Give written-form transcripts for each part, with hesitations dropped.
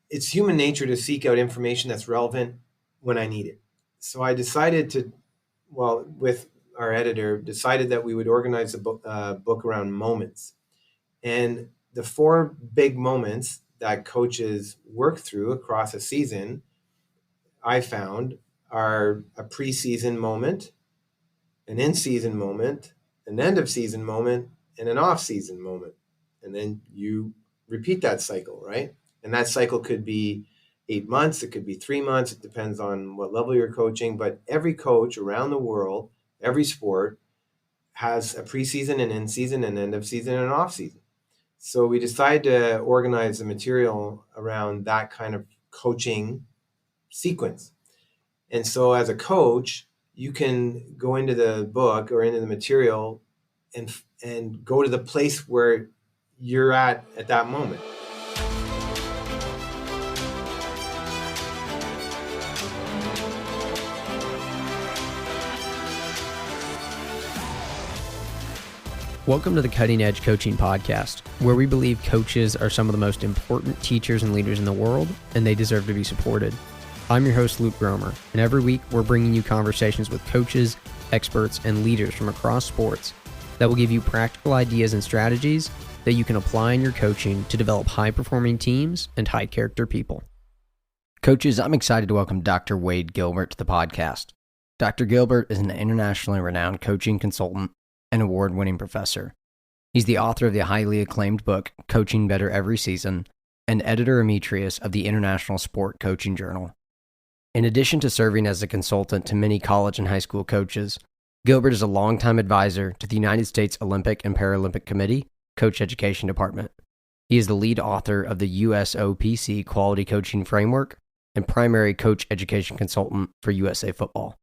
it's human nature to seek out information that's relevant when I need it. So I decided to, with our editor, decided that we would organize a book around moments. And the 4 big moments that coaches work through across a season, I found, are a preseason moment, an in-season moment, an end-of-season moment, and an off-season moment. And then you repeat that cycle, right? And that cycle could be 8 months, it could be 3 months, it depends on what level you're coaching. But every coach around the world, every sport, has a preseason, an in-season, an end-of-season, and an off-season. So we decided to organize the material around that kind of coaching sequence. And so as a coach, you can go into the book or into the material and go to the place where you're at that moment. Welcome to the Cutting Edge Coaching Podcast, where we believe coaches are some of the most important teachers and leaders in the world, and they deserve to be supported. I'm your host, Luke Gromer, and every week we're bringing you conversations with coaches, experts, and leaders from across sports that will give you practical ideas and strategies that you can apply in your coaching to develop high-performing teams and high-character people. Coaches, I'm excited to welcome Dr. Wade Gilbert to the podcast. Dr. Gilbert is an internationally renowned coaching consultant and award-winning professor. He's the author of the highly acclaimed book, Coaching Better Every Season, and editor emeritus of the International Sport Coaching Journal. In addition to serving as a consultant to many college and high school coaches, Gilbert is a longtime advisor to the United States Olympic and Paralympic Committee, Coach Education Department. He is the lead author of the USOPC Quality Coaching Framework and primary coach education consultant for USA Football.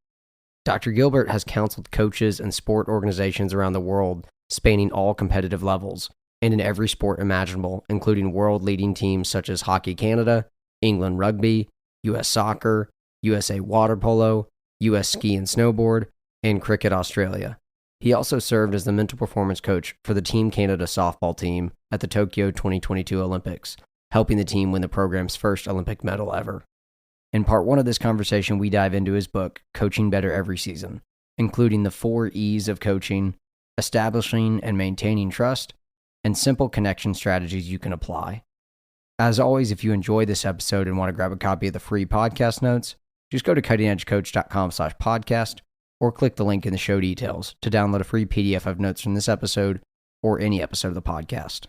Dr. Gilbert has counseled coaches and sport organizations around the world, spanning all competitive levels, and in every sport imaginable, including world-leading teams such as Hockey Canada, England Rugby, US Soccer, USA Water Polo, US Ski and Snowboard, and Cricket Australia. He also served as the mental performance coach for the Team Canada softball team at the Tokyo 2022 Olympics, helping the team win the program's first Olympic medal ever. In part 1 of this conversation, we dive into his book, Coaching Better Every Season, including the 4 E's of coaching, establishing and maintaining trust, and simple connection strategies you can apply. As always, if you enjoy this episode and want to grab a copy of the free podcast notes, just go to cuttingedgecoach.com/podcast or click the link in the show details to download a free PDF of notes from this episode or any episode of the podcast.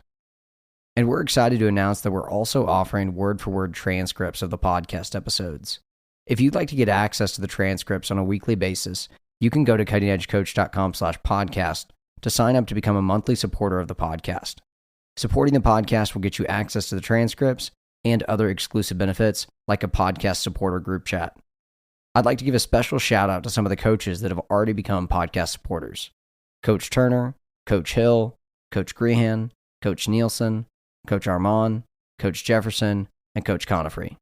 And we're excited to announce that we're also offering word-for-word transcripts of the podcast episodes. If you'd like to get access to the transcripts on a weekly basis, you can go to cuttingedgecoach.com/podcast to sign up to become a monthly supporter of the podcast. Supporting the podcast will get you access to the transcripts and other exclusive benefits like a podcast supporter group chat. I'd like to give a special shout out to some of the coaches that have already become podcast supporters. Coach Turner, Coach Hill, Coach Grehan, Coach Nielsen, Coach Armand, Coach Jefferson, and Coach Conifrey.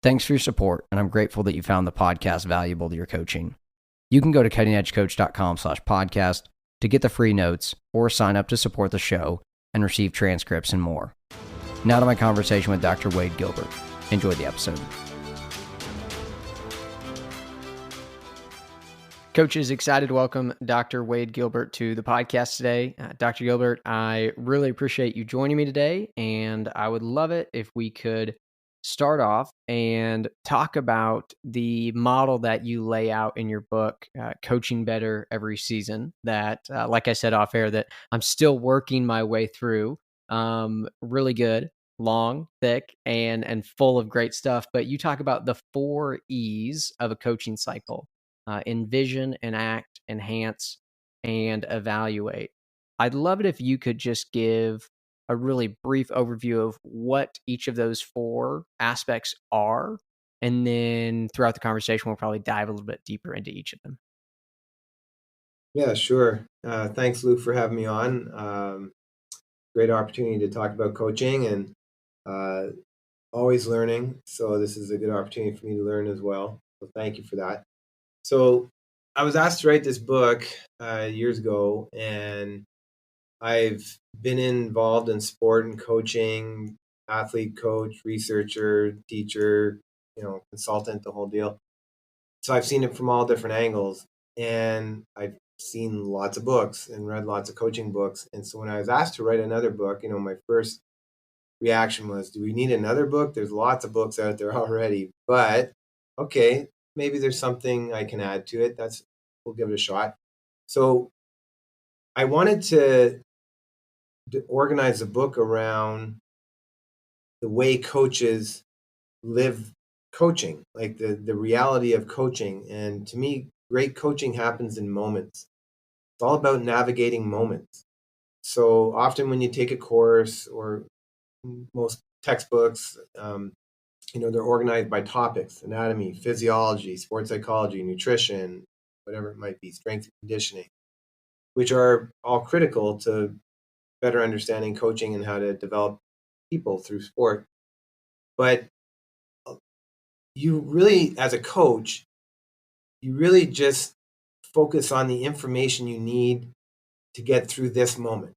Thanks for your support, and I'm grateful that you found the podcast valuable to your coaching. You can go to cuttingedgecoach.com/podcast to get the free notes or sign up to support the show and receive transcripts and more. Now to my conversation with Dr. Wade Gilbert. Enjoy the episode. Coaches, excited to welcome Dr. Wade Gilbert to the podcast today. Dr. Gilbert, I really appreciate you joining me today, and I would love it if we could start off and talk about the model that you lay out in your book, Coaching Better Every Season, that, like I said off air, that I'm still working my way through. Really good, long, thick, and full of great stuff. But you talk about the 4 E's of a coaching cycle. Envision, enact, enhance, and evaluate. I'd love it if you could just give a really brief overview of what each of those 4 aspects are, and then throughout the conversation, we'll probably dive a little bit deeper into each of them. Yeah, sure. Thanks, Luke, for having me on. Great opportunity to talk about coaching and always learning. So this is a good opportunity for me to learn as well. So thank you for that. So I was asked to write this book years ago, and I've been involved in sport and coaching athlete, coach, researcher, teacher, consultant, the whole deal. So I've seen it from all different angles, and I've seen lots of books and read lots of coaching books. And so when I was asked to write another book, my first reaction was, do we need another book? There's lots of books out there already, but okay, maybe there's something I can add to it. We'll give it a shot. So I wanted to organize a book around the way coaches live coaching, like the reality of coaching. And to me, great coaching happens in moments. It's all about navigating moments. So often when you take a course, or most textbooks, they're organized by topics: anatomy, physiology, sports psychology, nutrition, whatever it might be, strength and conditioning, which are all critical to better understanding coaching and how to develop people through sport. But you really, as a coach, you really just focus on the information you need to get through this moment.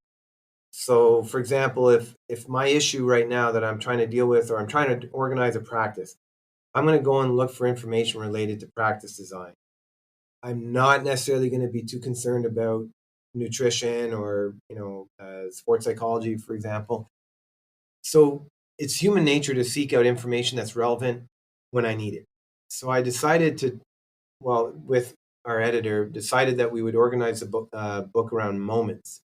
So, for example, if my issue right now that I'm trying to deal with, or I'm trying to organize a practice, I'm going to go and look for information related to practice design. I'm not necessarily going to be too concerned about nutrition or sports psychology, for example. So it's human nature to seek out information that's relevant when I need it. So I decided with our editor, decided that we would organize a book around moments.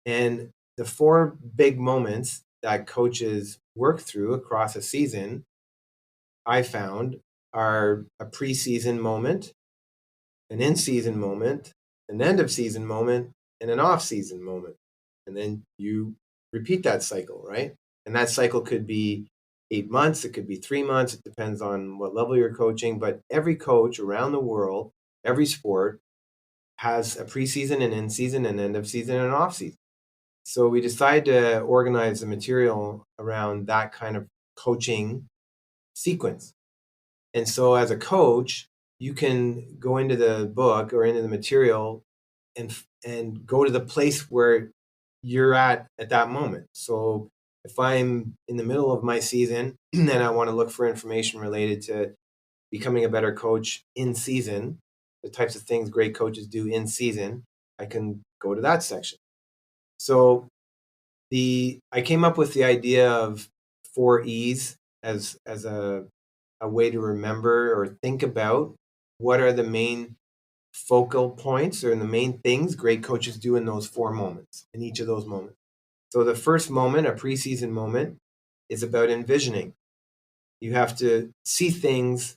And the 4 big moments that coaches work through across a season, I found, are a preseason moment, an in-season moment, an end-of-season moment, and an off-season moment. And then you repeat that cycle, right? And that cycle could be 8 months, it could be 3 months, it depends on what level you're coaching. But every coach around the world, every sport, has a preseason, an in-season, an end-of-season, and an off-season. So we decided to organize the material around that kind of coaching sequence. And so as a coach, you can go into the book or into the material and go to the place where you're at that moment. So if I'm in the middle of my season and I want to look for information related to becoming a better coach in season, the types of things great coaches do in season, I can go to that section. So I came up with the idea of 4 E's as a way to remember or think about what are the main focal points or the main things great coaches do in those 4 moments, in each of those moments. So the first moment, a preseason moment, is about envisioning. You have to see things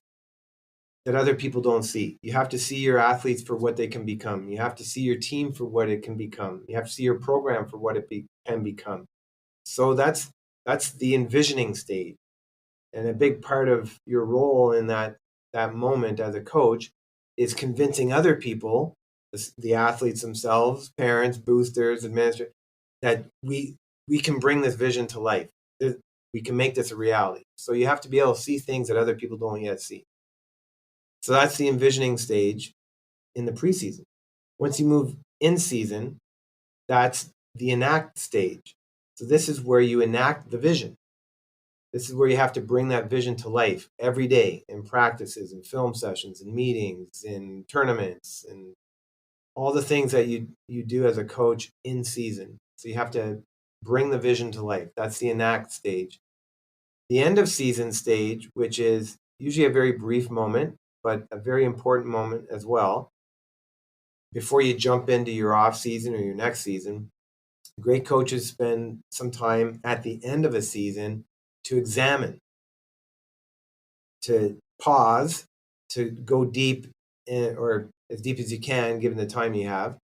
that other people don't see. You have to see your athletes for what they can become. You have to see your team for what it can become. You have to see your program for what it can become. So that's the envisioning stage. And a big part of your role in that moment as a coach is convincing other people, the athletes themselves, parents, boosters, administrators, that we can bring this vision to life. We can make this a reality. So you have to be able to see things that other people don't yet see. So that's the envisioning stage in the preseason. Once you move in season, that's the enact stage. So this is where you enact the vision. This is where you have to bring that vision to life every day in practices, in film sessions, in meetings, in tournaments, and all the things that you do as a coach in season. So you have to bring the vision to life. That's the enact stage. The end of season stage, which is usually a very brief moment, but a very important moment as well, before you jump into your off season or your next season. Great coaches spend some time at the end of a season to examine, to pause, to go deep or as deep as you can, given the time you have,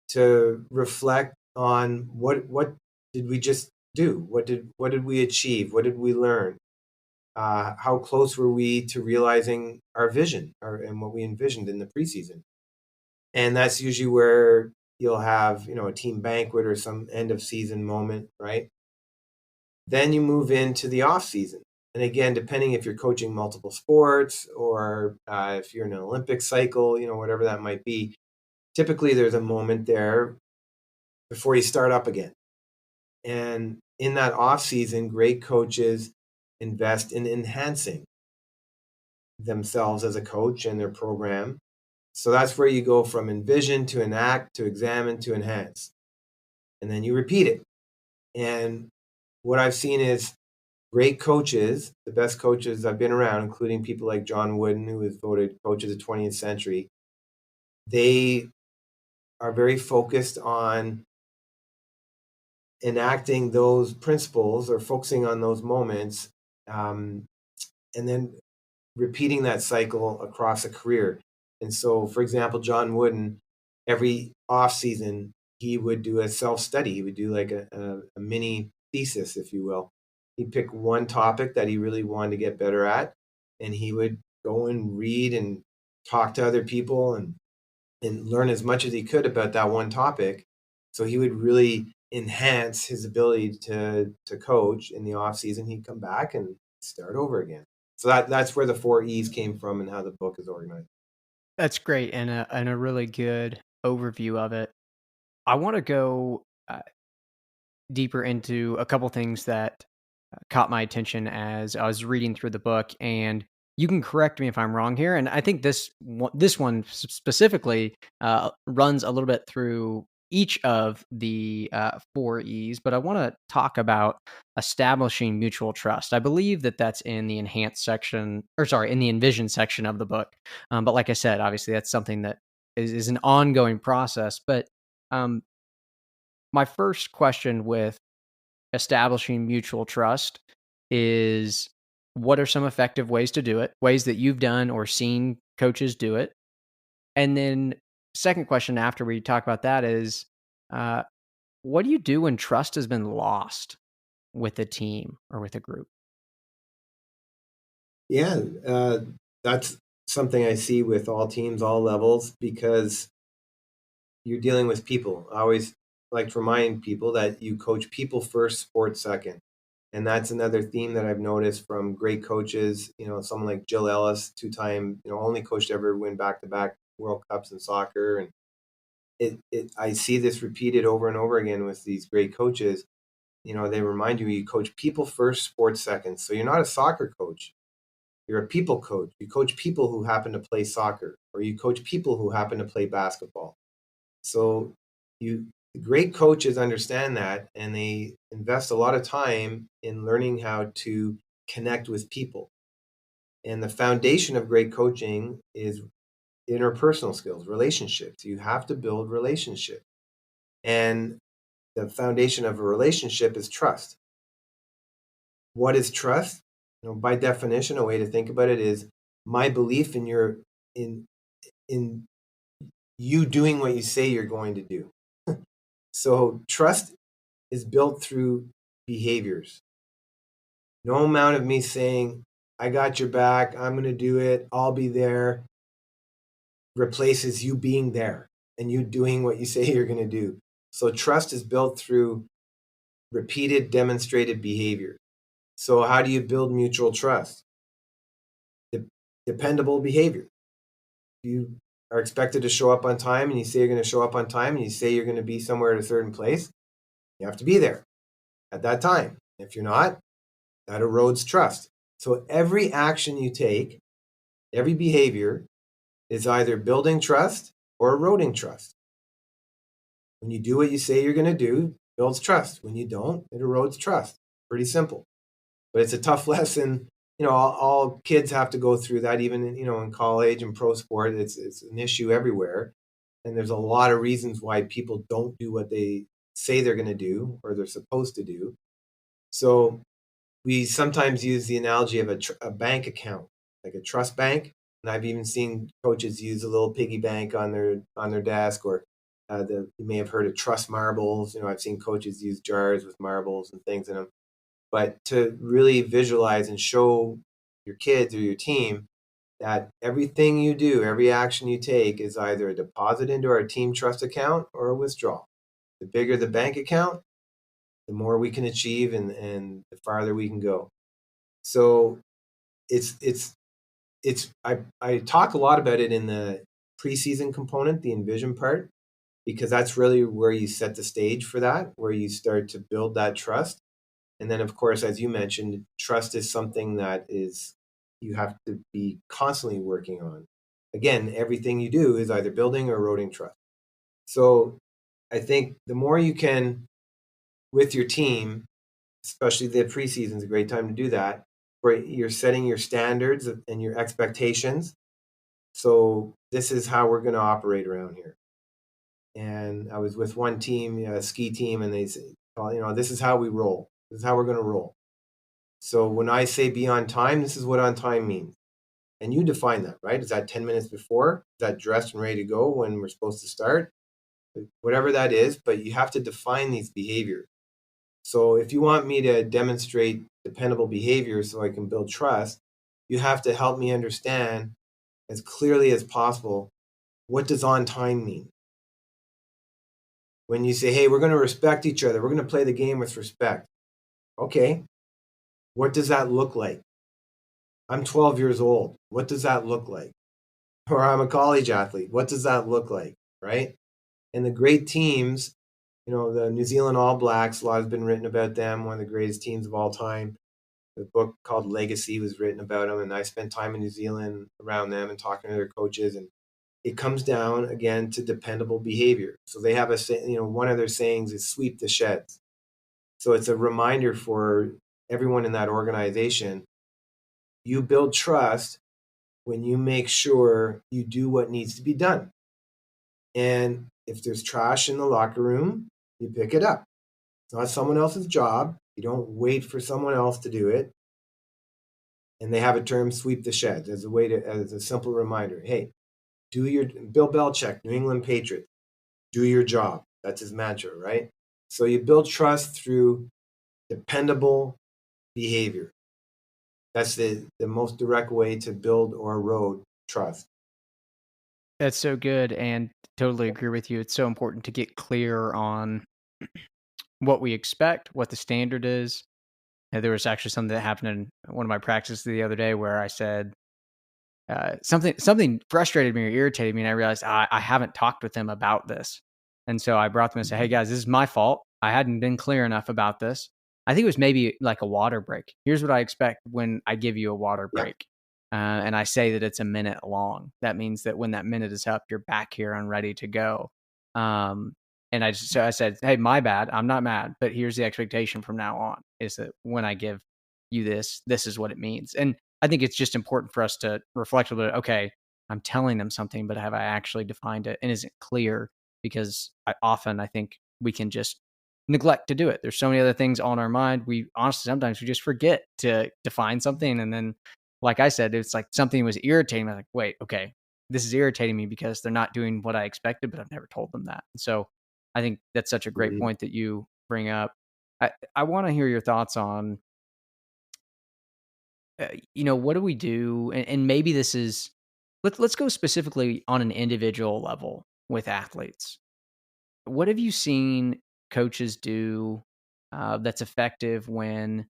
to reflect on what did we just do? What did we achieve? What did we learn? How close were we to realizing our vision and what we envisioned in the preseason? And that's usually where you'll have, a team banquet or some end of season moment, right? Then you move into the off season. And again, depending if you're coaching multiple sports or if you're in an Olympic cycle, whatever that might be, typically there's a moment there before you start up again. And in that off season, great coaches invest in enhancing themselves as a coach and their program. So that's where you go from envision to enact to examine to enhance. And then you repeat it. And what I've seen is great coaches, the best coaches I've been around, including people like John Wooden, who was voted coach of the 20th century, they are very focused on enacting those principles or focusing on those moments, and then repeating that cycle across a career. And so, for example, John Wooden, every off season, he would do a self-study. He would do like a mini thesis, if you will. He'd pick one topic that he really wanted to get better at, and he would go and read and talk to other people and learn as much as he could about that one topic. So he would really enhance his ability to coach in the off season. He'd come back and start over again. So that's where the 4 E's came from and how the book is organized. That's great, and a really good overview of it. I want to go deeper into a couple things that caught my attention as I was reading through the book, and you can correct me if I'm wrong here. And I think this one specifically runs a little bit through each of the 4 E's, but I want to talk about establishing mutual trust. I believe that that's in the enhanced section, or sorry, in the envision section of the book. But like I said, obviously that's something that is an ongoing process. But um, my first question with establishing mutual trust is, what are some effective ways to do it, ways that you've done or seen coaches do it? And then second question after we talk about that is, uh, what do you do when trust has been lost with a team or with a group? Yeah, that's something I see with all teams, all levels, because you're dealing with people. I always like to remind people that you coach people first, sports second. And that's another theme that I've noticed from great coaches. Someone like Jill Ellis, two-time, only coach to ever win back-to-back World Cups in soccer. And I see this repeated over and over again with these great coaches. They remind you coach people first, sports second. So you're not a soccer coach. You're a people coach. You coach people who happen to play soccer, or you coach people who happen to play basketball. So great coaches understand that, and they invest a lot of time in learning how to connect with people. And the foundation of great coaching is interpersonal skills, relationships. You have to build relationships. And the foundation of a relationship is trust. What is trust? By definition, a way to think about it is my belief in in you doing what you say you're going to do. So trust is built through behaviors. No amount of me saying, I got your back, I'm going to do it, I'll be there, replaces you being there and you doing what you say you're going to do. So trust is built through repeated, demonstrated behavior. So how do you build mutual trust? Dependable behavior. You are expected to show up on time and you say you're going to show up on time and you say you're going to be somewhere at a certain place, you have to be there at that time. If you're not, that erodes trust. So every action you take, every behavior is either building trust or eroding trust. When you do what you say you're going to do, it builds trust. When you don't, it erodes trust. Pretty simple. But it's a tough lesson. All kids have to go through that, even in college and pro sport. It's an issue everywhere. And there's a lot of reasons why people don't do what they say they're going to do or they're supposed to do. So we sometimes use the analogy of a bank account, like a trust bank. And I've even seen coaches use a little piggy bank on their desk, or you may have heard of trust marbles. I've seen coaches use jars with marbles and things in them. But to really visualize and show your kids or your team that everything you do, every action you take is either a deposit into our team trust account or a withdrawal. The bigger the bank account, the more we can achieve and the farther we can go. So I talk a lot about it in the preseason component, the envision part, because that's really where you set the stage for that, where you start to build that trust. And then, of course, as you mentioned, trust is something that you have to be constantly working on. Again, everything you do is either building or eroding trust. So I think the more you can, with your team, especially the preseason is a great time to do that, where you're setting your standards and your expectations. So this is how we're going to operate around here. And I was with one team, a ski team, and they said, well, this is how we roll. This is how we're going to roll. So when I say be on time, this is what on time means. And you define that, right? Is that 10 minutes before? Is that dressed and ready to go when we're supposed to start? Whatever that is, but you have to define these behaviors. So if you want me to demonstrate dependable behavior so I can build trust, you have to help me understand as clearly as possible, what does on time mean? When you say, hey, we're going to respect each other, we're going to play the game with respect. Okay, what does that look like? I'm 12 years old. What does that look like? Or I'm a college athlete. What does that look like, right? And the great teams, the New Zealand All Blacks, a lot has been written about them, one of the greatest teams of all time. The book called Legacy was written about them, and I spent time in New Zealand around them and talking to their coaches. And it comes down again to dependable behavior. So they have one of their sayings is sweep the sheds. So it's a reminder for everyone in that organization. You build trust when you make sure you do what needs to be done. And if there's trash in the locker room, you pick it up. It's not someone else's job. You don't wait for someone else to do it. And they have a term, sweep the sheds, as a simple reminder. Hey, Bill Belichick, New England Patriots, do your job. That's his mantra, right? So you build trust through dependable behavior. That's the most direct way to build or erode trust. That's so good, and totally agree with you. It's so important to get clear on what we expect, what the standard is. And there was actually something that happened in one of my practices the other day where I said something frustrated me or irritated me, and I realized I haven't talked with them about this. And so I brought them and said, hey guys, this is my fault. I hadn't been clear enough about this. I think it was maybe like a water break. Here's what I expect when I give you a water break. And I say that it's a minute long. That means that when that minute is up, you're back here and ready to go. And I said, hey, my bad. I'm not mad, but here's the expectation from now on is that when I give you this is what it means. And I think it's just important for us to reflect a little bit. Okay, I'm telling them something, but have I actually defined it? And is it clear? Because I think we can just neglect to do it. There's so many other things on our mind. We honestly, sometimes we just forget to define something. And then, like I said, it's like something was irritating me. I'm like, wait, okay, this is irritating me because they're not doing what I expected, but I've never told them that. And so I think that's such a great point that you bring up. I want to hear your thoughts on, what do we do? And maybe this is, let's go specifically on an individual level with athletes. What have you seen coaches do that's effective when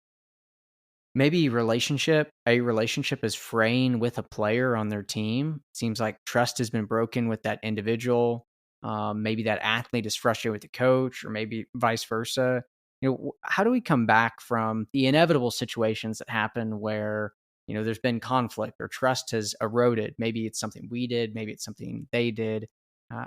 maybe a relationship is fraying with a player on their team? Seems like trust has been broken with that individual. Maybe that athlete is frustrated with the coach, or maybe vice versa. How do we come back from the inevitable situations that happen where there's been conflict or trust has eroded? Maybe it's something we did, maybe it's something they did.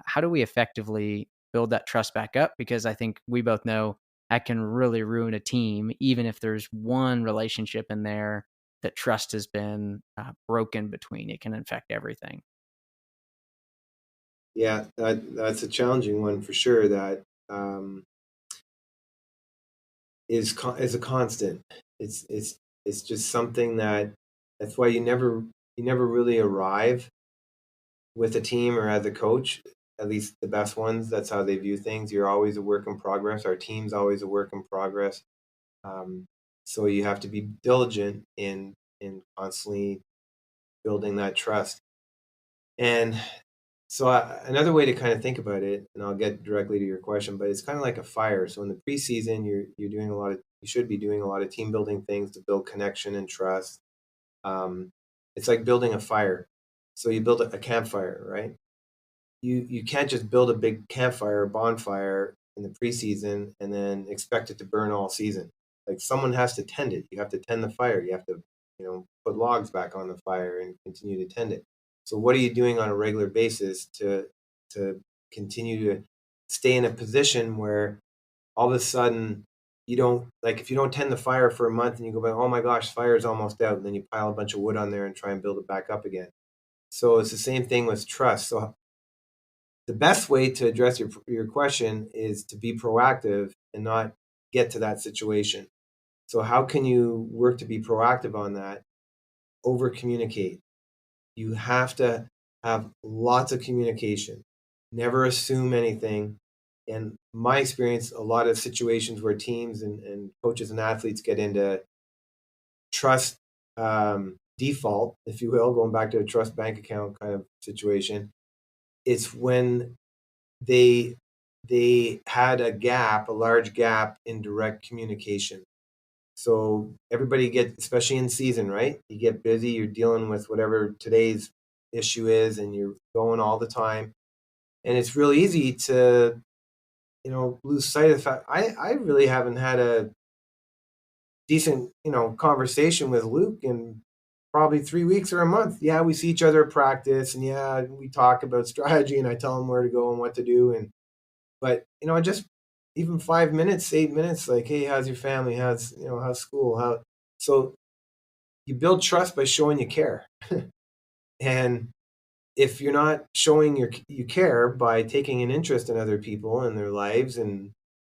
How do we effectively build that trust back up? Because I think we both know that can really ruin a team, even if there's one relationship in there that trust has been broken between. It can affect everything. Yeah, that's a challenging one for sure. That is a constant. It's just something that's why you never really arrive with a team or as a coach. At least the best ones, that's how they view things. You're always a work in progress. Our team's always a work in progress. So you have to be diligent in constantly building that trust. And so another way to kind of think about it, and I'll get directly to your question, but it's kind of like a fire. So in the preseason, you're doing you should be doing a lot of team building things to build connection and trust. It's like building a fire. So you build a campfire, right? You can't just build a big campfire or bonfire in the preseason and then expect it to burn all season. Like someone has to tend it. You have to tend the fire. You have to, put logs back on the fire and continue to tend it. So what are you doing on a regular basis to continue to stay in a position where all of a sudden you don't, like, if you don't tend the fire for a month and you go back, oh my gosh, fire is almost out, and then you pile a bunch of wood on there and try and build it back up again. So it's the same thing with trust. So the best way to address your question is to be proactive and not get to that situation. So how can you work to be proactive on that? Over communicate. You have to have lots of communication. Never assume anything. In my experience, a lot of situations where teams and coaches and athletes get into trust default, if you will, going back to a trust bank account kind of situation, it's when they had a large gap in direct communication. So everybody gets, especially in season, right? You get busy, you're dealing with whatever today's issue is, and you're going all the time. And it's really easy to, lose sight of the fact. I really haven't had a decent, conversation with Luke in probably 3 weeks or a month. Yeah, we see each other at practice, and yeah, we talk about strategy, and I tell him where to go and what to do. But just even 5 minutes, 8 minutes, like, hey, how's your family? How's school? So you build trust by showing you care. And if you're not showing you care by taking an interest in other people and their lives, and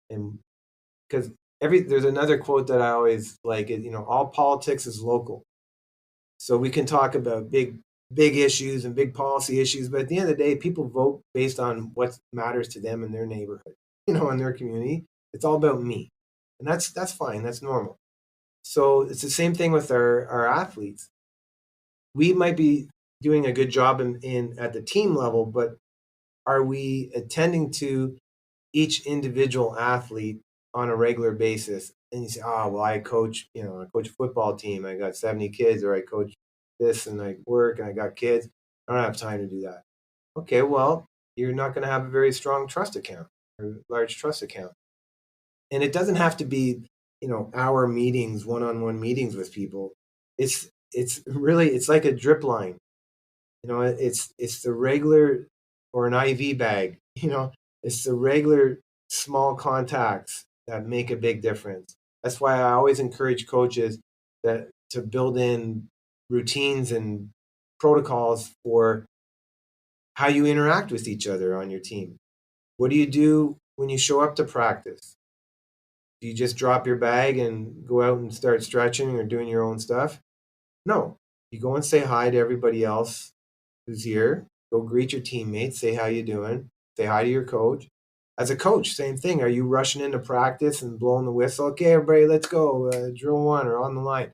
because there's another quote that I always like, all politics is local. So we can talk about big issues and big policy issues, but at the end of the day, people vote based on what matters to them in their neighborhood, in their community. It's all about me. And that's fine. That's normal. So it's the same thing with our athletes. We might be doing a good job in at the team level, but are we attending to each individual athlete on a regular basis? And you say, oh, well, I coach a football team. I got 70 kids, or I coach this, and I work and I got kids. I don't have time to do that. Okay, well, you're not going to have a very strong trust account or large trust account. And it doesn't have to be, hour meetings, one-on-one meetings with people. It's really, it's like a drip line. It's the regular, or an IV bag, it's the regular small contacts that make a big difference. That's why I always encourage coaches to build in routines and protocols for how you interact with each other on your team. What do you do when you show up to practice? Do you just drop your bag and go out and start stretching or doing your own stuff? No. You go and say hi to everybody else who's here. Go greet your teammates, say how you doing, say hi to your coach. As a coach, same thing. Are you rushing into practice and blowing the whistle? Okay, everybody, let's go. Drill one, or on the line.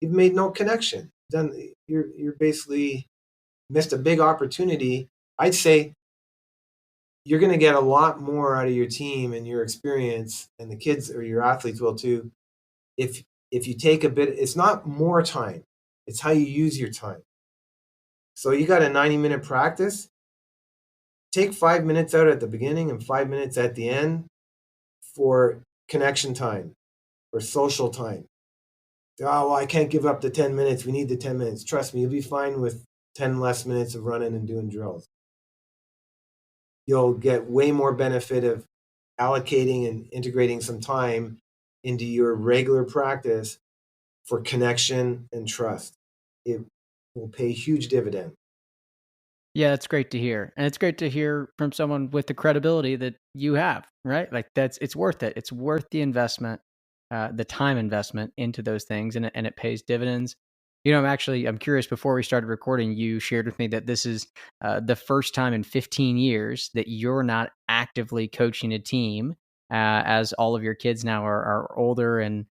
You've made no connection. You're basically missed a big opportunity. I'd say you're going to get a lot more out of your team and your experience, and the kids or your athletes will too, if you take a bit. It's not more time, it's how you use your time. So you got a 90-minute practice, take 5 minutes out at the beginning and 5 minutes at the end for connection time, for social time. Oh, well, I can't give up the 10 minutes. We need the 10 minutes. Trust me, you'll be fine with 10 less minutes of running and doing drills. You'll get way more benefit of allocating and integrating some time into your regular practice for connection and trust. It will pay huge dividend. Yeah, it's great to hear. And it's great to hear from someone with the credibility that you have, right? Like it's worth it. It's worth the investment, the time investment into those things, and it pays dividends. I'm curious, before we started recording, you shared with me that this is the first time in 15 years that you're not actively coaching a team, as all of your kids now are older, and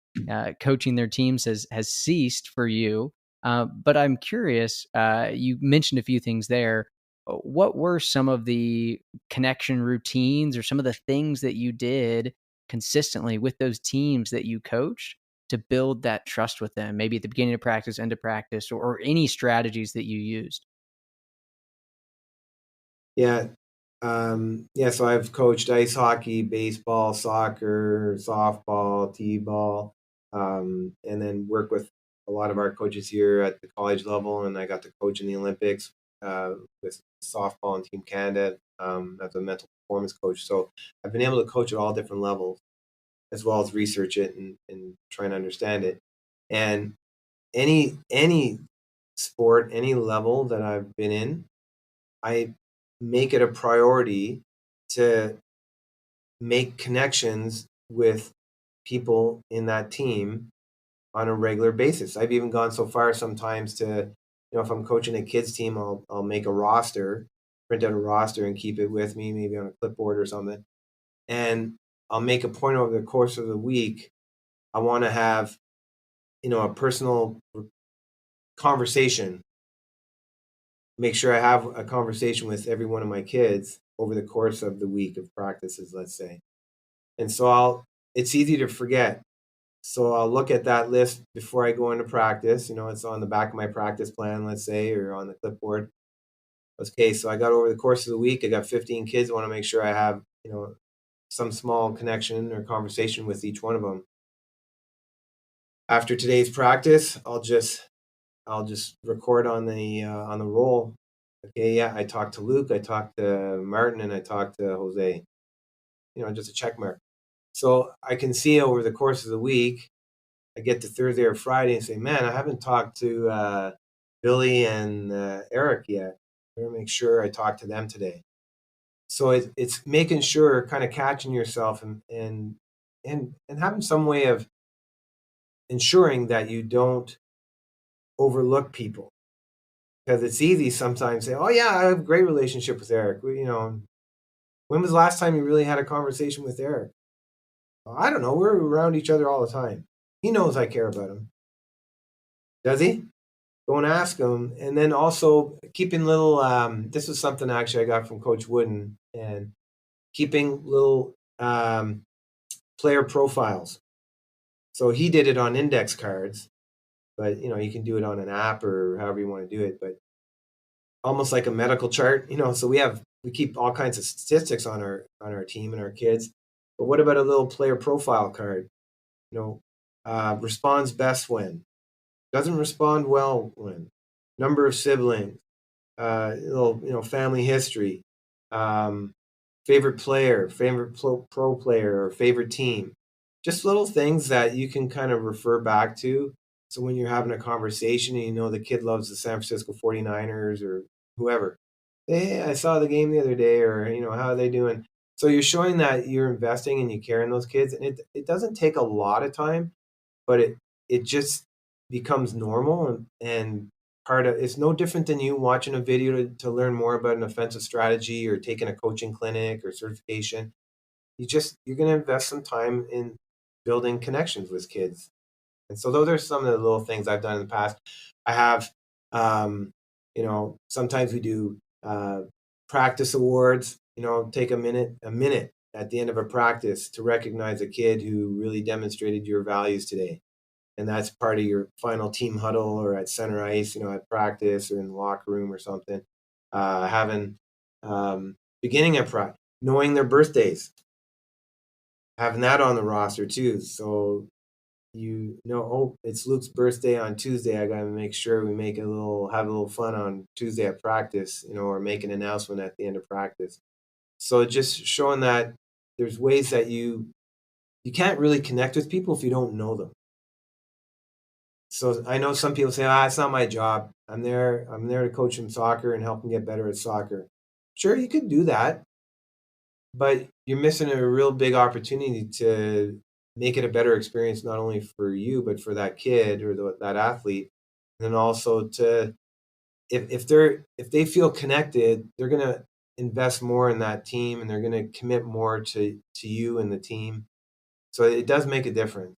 coaching their teams has ceased for you. But I'm curious, you mentioned a few things there. What were some of the connection routines, or some of the things that you did consistently with those teams that you coached to build that trust with them, maybe at the beginning of practice, end of practice, or any strategies that you used? Yeah. So I've coached ice hockey, baseball, soccer, softball, t-ball. and then work with a lot of our coaches here at the college level. And I got to coach in the Olympics with softball and Team Canada as a mental performance coach. So I've been able to coach at all different levels, as well as research it and try and understand it. And any sport, any level that I've been in, I make it a priority to make connections with people in that team on a regular basis. I've even gone so far sometimes to, if I'm coaching a kids team, I'll make a roster, print out a roster and keep it with me, maybe on a clipboard or something. And I'll make a point over the course of the week. I want to have, a personal conversation. Make sure I have a conversation with every one of my kids over the course of the week of practices, let's say. And so it's easy to forget. So I'll look at that list before I go into practice. It's on the back of my practice plan, let's say, or on the clipboard. Okay, so I got over the course of the week, I got 15 kids. I want to make sure I have, some small connection or conversation with each one of them. After today's practice, I'll just record on the roll. Okay, yeah, I talked to Luke, I talked to Martin, and I talked to Jose. Just a check mark. So I can see over the course of the week, I get to Thursday or Friday and say, man, I haven't talked to Billy and Eric yet. Better make sure I talk to them today. So it's making sure, kind of catching yourself and having some way of ensuring that you don't overlook people. Because it's easy sometimes to say, oh yeah, I have a great relationship with Eric. When was the last time you really had a conversation with Eric? Well, I don't know. We're around each other all the time. He knows I care about him. Does he? Go and ask him. And then also keeping little, this is something actually I got from Coach Wooden, and keeping little player profiles. So he did it on index cards, but you can do it on an app or however you want to do it, but almost like a medical chart, so we keep all kinds of statistics on our team and our kids. But what about a little player profile card? Responds best when, doesn't respond well when, number of siblings, little family history, favorite player, favorite pro player, or favorite team. Just little things that you can kind of refer back to. So when you're having a conversation and the kid loves the San Francisco 49ers or whoever, hey, I saw the game the other day, or how are they doing? So you're showing that you're investing and you care in those kids, and it doesn't take a lot of time, but it just becomes normal and part of. It's no different than you watching a video to learn more about an offensive strategy or taking a coaching clinic or certification. You're going to invest some time in building connections with kids. And so those are some of the little things I've done in the past. I have, sometimes we do practice awards. Take a minute at the end of a practice to recognize a kid who really demonstrated your values today. And that's part of your final team huddle or at center ice, at practice or in the locker room or something. Having beginning of practice, knowing their birthdays, having that on the roster too. So it's Luke's birthday on Tuesday. I gotta make sure we have a little fun on Tuesday at practice, or make an announcement at the end of practice. So just showing that there's ways that you can't really connect with people if you don't know them. So I know some people say, it's not my job. I'm there to coach them soccer and help them get better at soccer. Sure, you could do that, but you're missing a real big opportunity to make it a better experience, not only for you, but for that kid or that athlete. And then also if they feel connected, they're going to invest more in that team and they're going to commit more to you and the team. So it does make a difference.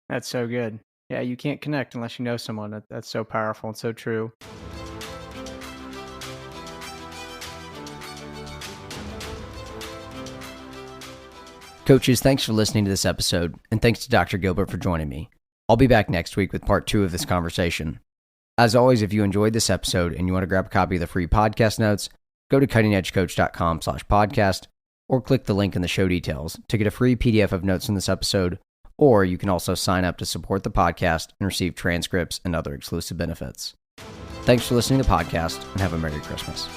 That's so good. Yeah, you can't connect unless you know someone. That's so powerful and so true. Coaches, thanks for listening to this episode, and thanks to Dr. Gilbert for joining me. I'll be back next week with part 2 of this conversation. As always, if you enjoyed this episode and you want to grab a copy of the free podcast notes, go to cuttingedgecoach.com/podcast or click the link in the show details to get a free PDF of notes from this episode Or you can also sign up to support the podcast and receive transcripts and other exclusive benefits. Thanks for listening to the podcast, and have a Merry Christmas.